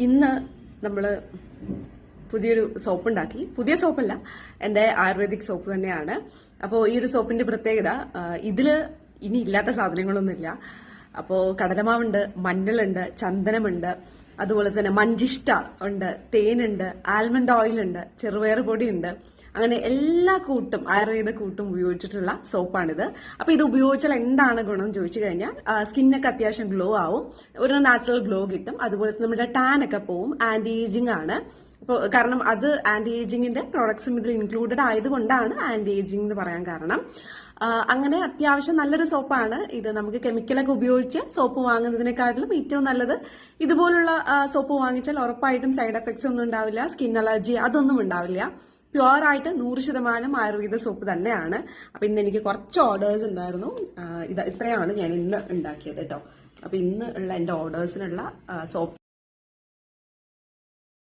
ഇന്ന് നമ്മൾ പുതിയൊരു സോപ്പ് ഉണ്ടാക്കി. പുതിയ സോപ്പല്ല, എൻ്റെ ആയുർവേദിക് സോപ്പ് തന്നെയാണ്. അപ്പോൾ ഈ ഒരു സോപ്പിന്റെ പ്രത്യേകത, ഇതിൽ ഇനി ഇല്ലാത്ത സാധനങ്ങളൊന്നുമില്ല. അപ്പോൾ കടലമാവുണ്ട്, മഞ്ഞളുണ്ട്, ചന്ദനമുണ്ട്, അതുപോലെ തന്നെ മഞ്ചിഷ്ട ഉണ്ട്, തേനുണ്ട്, ആൽമണ്ട് ഓയിൽ ഉണ്ട്, ചെറുപയർ പൊടിയുണ്ട്. അങ്ങനെ എല്ലാ കൂട്ടും ആയുർവേദ കൂട്ടും ഉപയോഗിച്ചിട്ടുള്ള സോപ്പാണിത്. അപ്പൊ ഇത് ഉപയോഗിച്ചാൽ എന്താണ് ഗുണം ചോദിച്ചു കഴിഞ്ഞാൽ സ്കിന്നൊക്കെ അത്യാവശ്യം ഗ്ലോ ആവും, ഒരു നാച്ചുറൽ ഗ്ലോ കിട്ടും. അതുപോലെ നമ്മുടെ ടാൻ ഒക്കെ പോവും. ആന്റി ഏജിങ് ആണ്. അപ്പോൾ കാരണം അത് ആന്റി ഏജിങ്ങിന്റെ പ്രോഡക്ട്സും ഇതിൽ ഇൻക്ലൂഡഡ് ആയതുകൊണ്ടാണ് ആന്റി ഏജിങ് എന്ന് പറയാൻ കാരണം. അങ്ങനെ അത്യാവശ്യം നല്ലൊരു സോപ്പാണ് ഇത്. നമുക്ക് കെമിക്കലൊക്കെ ഉപയോഗിച്ച് സോപ്പ് വാങ്ങുന്നതിനെക്കാട്ടിലും ഏറ്റവും നല്ലത് ഇതുപോലുള്ള സോപ്പ് വാങ്ങിച്ചാൽ ഉറപ്പായിട്ടും സൈഡ് എഫക്ട്സ് ഒന്നും ഉണ്ടാവില്ല, സ്കിൻ അലർജി അതൊന്നും ഉണ്ടാവില്ല. പ്യുവർ ആയിട്ട് 100% ആയുർവേദ സോപ്പ് തന്നെയാണ്. അപ്പൊ ഇന്ന് എനിക്ക് കുറച്ച് ഓർഡേഴ്സ് ഉണ്ടായിരുന്നു. ഇത്രയാണ് ഞാൻ ഇന്ന് ഉണ്ടാക്കിയത് കേട്ടോ. അപ്പൊ ഇന്ന് ഉള്ള എൻ്റെ ഓർഡേഴ്സിനുള്ള